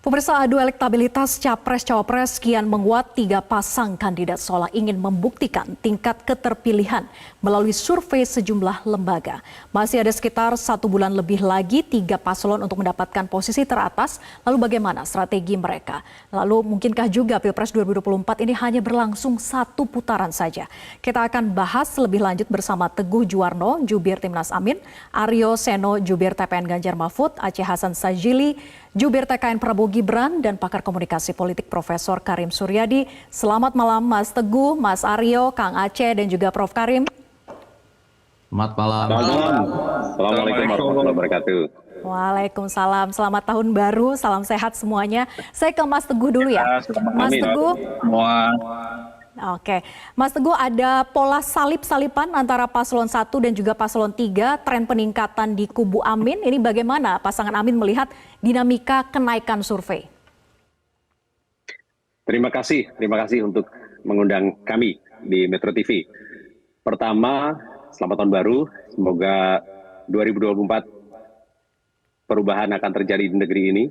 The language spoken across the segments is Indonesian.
Pemirsa, adu elektabilitas Capres-Cawapres kian menguat. Tiga pasang kandidat seolah ingin membuktikan tingkat keterpilihan melalui survei sejumlah lembaga. Masih ada sekitar 1 bulan lebih lagi tiga paslon untuk mendapatkan posisi teratas. Lalu bagaimana strategi mereka? Lalu mungkinkah juga Pilpres 2024 ini hanya berlangsung satu putaran saja? Kita akan bahas lebih lanjut bersama Teguh Juwarno, Jubir Timnas Amin, Aryo Seno, Jubir TPN Ganjar Mahfud, Aceh Hasan Sadzili, Jubir TKN Prabowo Gibran, dan pakar komunikasi politik Profesor Karim Suryadi. Selamat malam Mas Teguh, Mas Aryo, Kang Aceh, dan juga Prof. Karim. Selamat malam. Assalamualaikum warahmatullahi wabarakatuh. Waalaikumsalam, selamat tahun baru, salam sehat semuanya. Saya ke Mas Teguh dulu ya. Mas Teguh. Oke, Mas Teguh, ada pola salip-salipan antara paslon 1 dan juga paslon 3, tren peningkatan di kubu Amin. Ini bagaimana pasangan Amin melihat dinamika kenaikan survei? Terima kasih untuk mengundang kami di Metro TV. Pertama, selamat tahun baru. Semoga 2024 perubahan akan terjadi di negeri ini.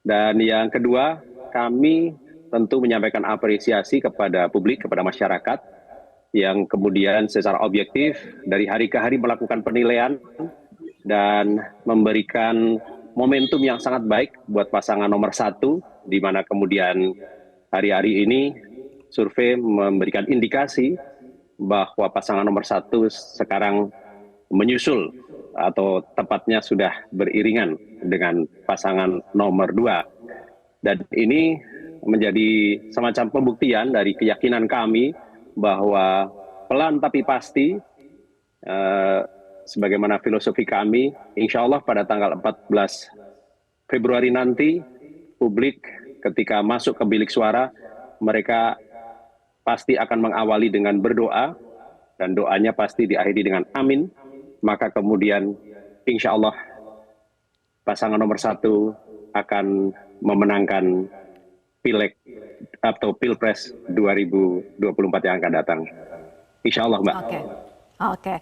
Dan yang kedua, kami tentu menyampaikan apresiasi kepada publik, kepada masyarakat yang kemudian secara objektif dari hari ke hari melakukan penilaian dan memberikan momentum yang sangat baik buat pasangan nomor 1, di mana kemudian hari-hari ini survei memberikan indikasi bahwa pasangan nomor 1 sekarang menyusul atau tepatnya sudah beriringan dengan pasangan nomor 2. Dan ini menjadi semacam pembuktian dari keyakinan kami bahwa pelan tapi pasti, sebagaimana filosofi kami, insya Allah pada tanggal 14 Februari nanti, publik ketika masuk ke bilik suara, mereka pasti akan mengawali dengan berdoa, dan doanya pasti diakhiri dengan amin. Maka kemudian insya Allah pasangan nomor 1 akan memenangkan Pileg atau Pilpres 2024 yang akan datang. Insya Allah, Mbak. Oke.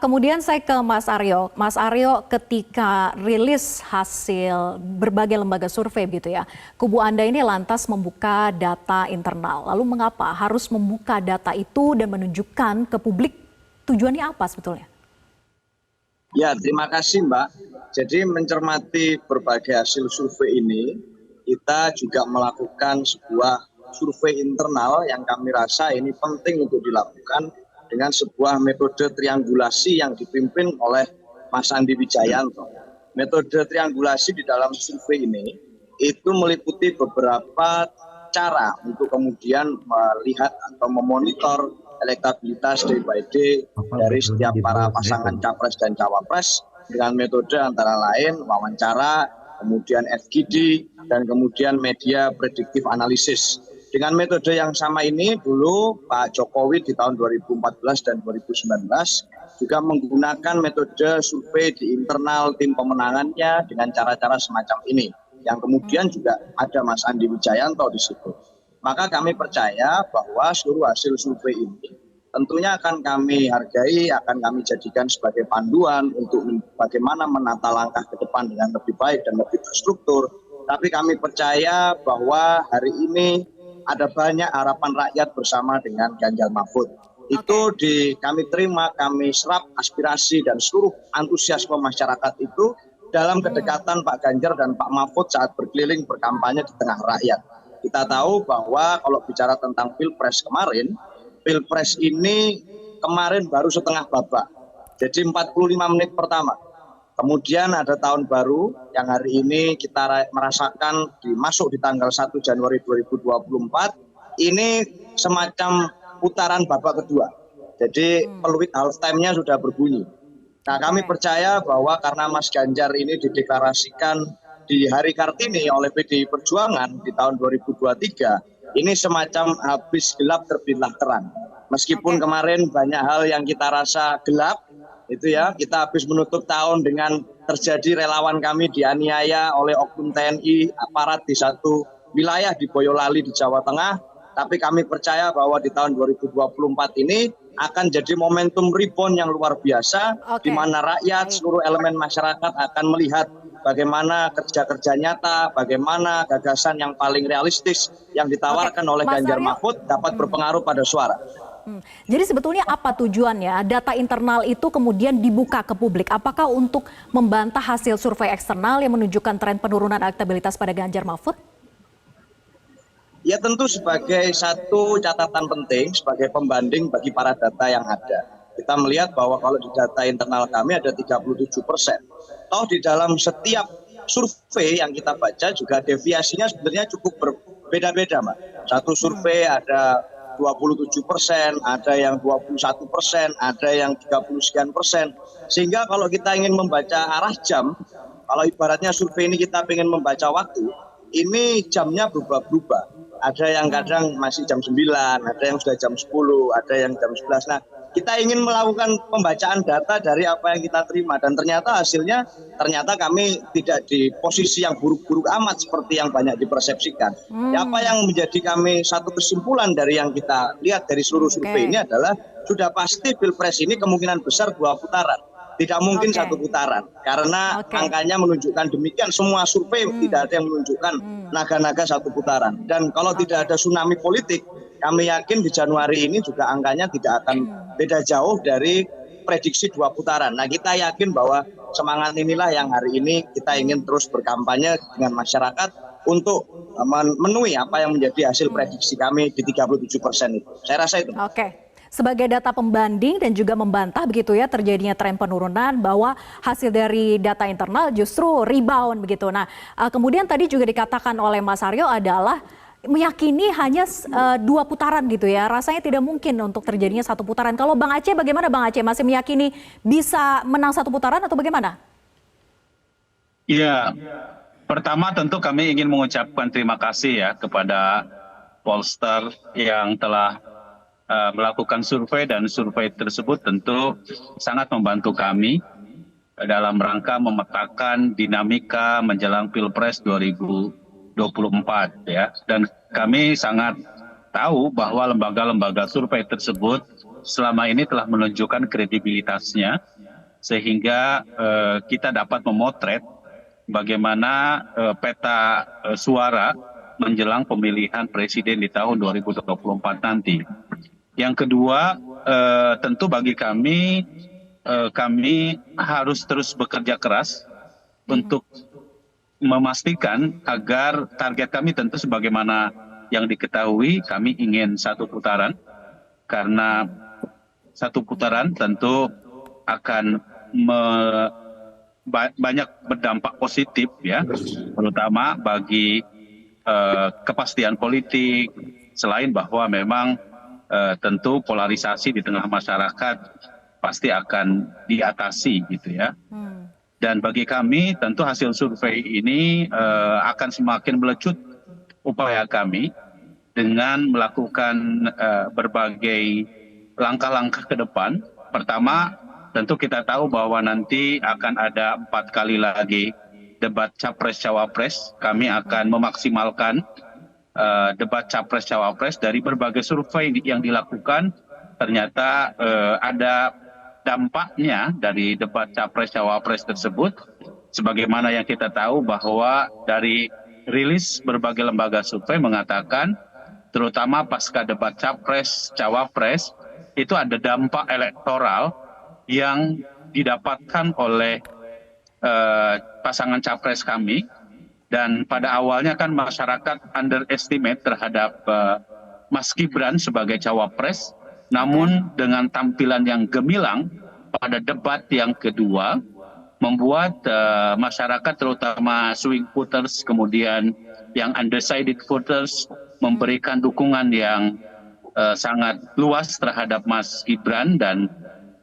Kemudian saya ke Mas Aryo. Mas Aryo, ketika rilis hasil berbagai lembaga survei gitu ya, kubu Anda ini lantas membuka data internal. Lalu mengapa harus membuka data itu dan menunjukkan ke publik, tujuannya apa sebetulnya? Ya, terima kasih Mbak. Jadi mencermati berbagai hasil survei ini, kita juga melakukan sebuah survei internal yang kami rasa ini penting untuk dilakukan dengan sebuah metode triangulasi yang dipimpin oleh Mas Andi Wijayanto. Metode triangulasi di dalam survei ini itu meliputi beberapa cara untuk kemudian melihat atau memonitor elektabilitas day by day dari setiap para pasangan capres dan cawapres dengan metode antara lain wawancara, kemudian FGD, dan kemudian media prediktif analisis. Dengan metode yang sama ini dulu Pak Jokowi di tahun 2014 dan 2019 juga menggunakan metode survei di internal tim pemenangannya dengan cara-cara semacam ini, yang kemudian juga ada Mas Andi Wijayanto di situ. Maka kami percaya bahwa seluruh hasil survei ini tentunya akan kami hargai, akan kami jadikan sebagai panduan untuk bagaimana menata langkah ke depan dengan lebih baik dan lebih terstruktur. Tapi kami percaya bahwa hari ini ada banyak harapan rakyat bersama dengan Ganjar Mahfud. Itu kami terima, kami serap aspirasi dan seluruh antusiasme masyarakat itu dalam kedekatan Pak Ganjar dan Pak Mahfud saat berkeliling berkampanye di tengah rakyat. Kita tahu bahwa kalau bicara tentang Pilpres kemarin, Pilpres ini kemarin baru setengah babak, jadi 45 menit pertama. Kemudian ada tahun baru yang hari ini kita merasakan masuk di tanggal 1 Januari 2024. Ini semacam putaran babak kedua. Jadi peluit half time-nya sudah berbunyi. Nah, kami percaya bahwa karena Mas Ganjar ini dideklarasikan di Hari Kartini oleh PDI Perjuangan di tahun 2023, ini semacam habis gelap terbitlah terang. Meskipun kemarin banyak hal yang kita rasa gelap, itu ya, kita habis menutup tahun dengan terjadi relawan kami dianiaya oleh oknum TNI aparat di satu wilayah di Boyolali di Jawa Tengah. Tapi kami percaya bahwa di tahun 2024 ini akan jadi momentum rebound yang luar biasa, di mana rakyat, seluruh elemen masyarakat akan melihat bagaimana kerja-kerja nyata, bagaimana gagasan yang paling realistis yang ditawarkan oleh Mas Ganjar Aryo, Mahfud dapat berpengaruh pada suara. Jadi sebetulnya apa tujuannya data internal itu kemudian dibuka ke publik? Apakah untuk membantah hasil survei eksternal yang menunjukkan tren penurunan elektabilitas pada Ganjar Mahfud? Ya tentu sebagai satu catatan penting, sebagai pembanding bagi para data yang ada. Kita melihat bahwa kalau di data internal kami ada 37%. Toh di dalam setiap survei yang kita baca juga deviasinya sebenarnya cukup berbeda-beda, Mbak. Satu survei ada 27%, ada yang 21%, ada yang 30 sekian persen. Sehingga kalau kita ingin membaca arah jam, kalau ibaratnya survei ini kita ingin membaca waktu, ini jamnya berubah-ubah. Ada yang kadang masih jam 9, ada yang sudah jam 10, ada yang jam 11. Nah, kita ingin melakukan pembacaan data dari apa yang kita terima dan ternyata hasilnya kami tidak di posisi yang buruk-buruk amat seperti yang banyak dipersepsikan. Ya, apa yang menjadi kami satu kesimpulan dari yang kita lihat dari seluruh survei ini adalah sudah pasti Pilpres ini kemungkinan besar 2 putaran. Tidak mungkin 1 putaran karena angkanya menunjukkan demikian, semua survei tidak ada yang menunjukkan naga-naga 1 putaran. Dan kalau tidak ada tsunami politik, kami yakin di Januari ini juga angkanya tidak akan beda jauh dari prediksi 2 putaran. Nah, kita yakin bahwa semangat inilah yang hari ini kita ingin terus berkampanye dengan masyarakat untuk memenuhi apa yang menjadi hasil prediksi kami di 37% itu. Saya rasa itu. Sebagai data pembanding dan juga membantah begitu ya terjadinya tren penurunan bahwa hasil dari data internal justru rebound begitu. Nah, kemudian tadi juga dikatakan oleh Mas Aryo adalah meyakini hanya 2 putaran gitu ya. Rasanya tidak mungkin untuk terjadinya 1 putaran. Kalau Bang Aceh bagaimana Bang Aceh? Masih meyakini bisa menang 1 putaran atau bagaimana? Iya, pertama tentu kami ingin mengucapkan terima kasih ya kepada pollster yang telah melakukan survei, dan survei tersebut tentu sangat membantu kami dalam rangka memetakan dinamika menjelang Pilpres 2024 ya. Dan kami sangat tahu bahwa lembaga-lembaga survei tersebut selama ini telah menunjukkan kredibilitasnya sehingga kita dapat memotret bagaimana peta suara menjelang pemilihan presiden di tahun 2024 nanti. Yang kedua, tentu bagi kami harus terus bekerja keras untuk memastikan agar target kami tentu sebagaimana yang diketahui kami ingin 1 putaran, karena 1 putaran tentu akan banyak berdampak positif ya, terutama bagi kepastian politik, selain bahwa memang tentu polarisasi di tengah masyarakat pasti akan diatasi gitu ya. Dan bagi kami tentu hasil survei ini akan semakin melecut upaya kami dengan melakukan berbagai langkah-langkah ke depan. Pertama, tentu kita tahu bahwa nanti akan ada 4 kali lagi debat Capres-Cawapres. Kami akan memaksimalkan debat Capres-Cawapres. Dari berbagai survei yang dilakukan, ternyata ada dampaknya dari debat Capres-Cawapres tersebut. Sebagaimana yang kita tahu bahwa dari rilis berbagai lembaga survei mengatakan, terutama pasca debat Capres-Cawapres, itu ada dampak elektoral yang didapatkan oleh pasangan Capres kami. Dan pada awalnya kan masyarakat underestimate terhadap Mas Gibran sebagai Cawapres. Namun dengan tampilan yang gemilang pada debat yang kedua, membuat masyarakat terutama swing voters, kemudian yang undecided voters memberikan dukungan yang sangat luas terhadap Mas Gibran dan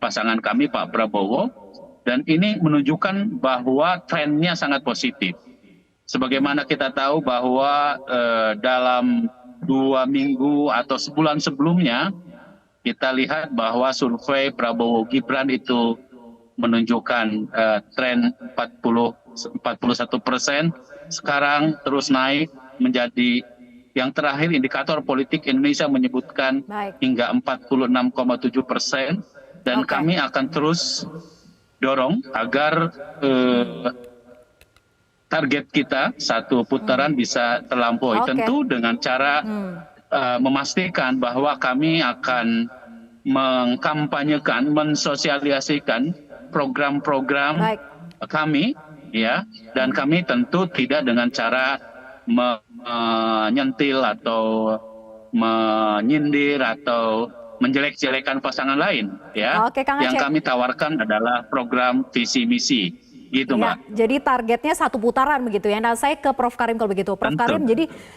pasangan kami Pak Prabowo. Dan ini menunjukkan bahwa trennya sangat positif. Sebagaimana kita tahu bahwa dalam 2 minggu atau sebulan sebelumnya, kita lihat bahwa survei Prabowo Gibran itu menunjukkan tren 41%, sekarang terus naik menjadi Yang terakhir indikator politik Indonesia menyebutkan Baik. hingga 46,7%, dan Oke. kami akan terus dorong agar target kita satu putaran bisa terlampaui. Oke. Tentu dengan cara memastikan bahwa kami akan mengkampanyekan, mensosialisasikan program-program Baik. kami, ya, dan kami tentu tidak dengan cara menyentil atau menyindir atau menjelek-jelekan pasangan lain, ya. Oke, Kang Yang Aceh. kami tawarkan adalah program visi misi, gitu, Ya, Mbak. jadi targetnya satu putaran begitu ya. Nah, saya ke Prof Karim kalau begitu. Prof Tentu. Karim, jadi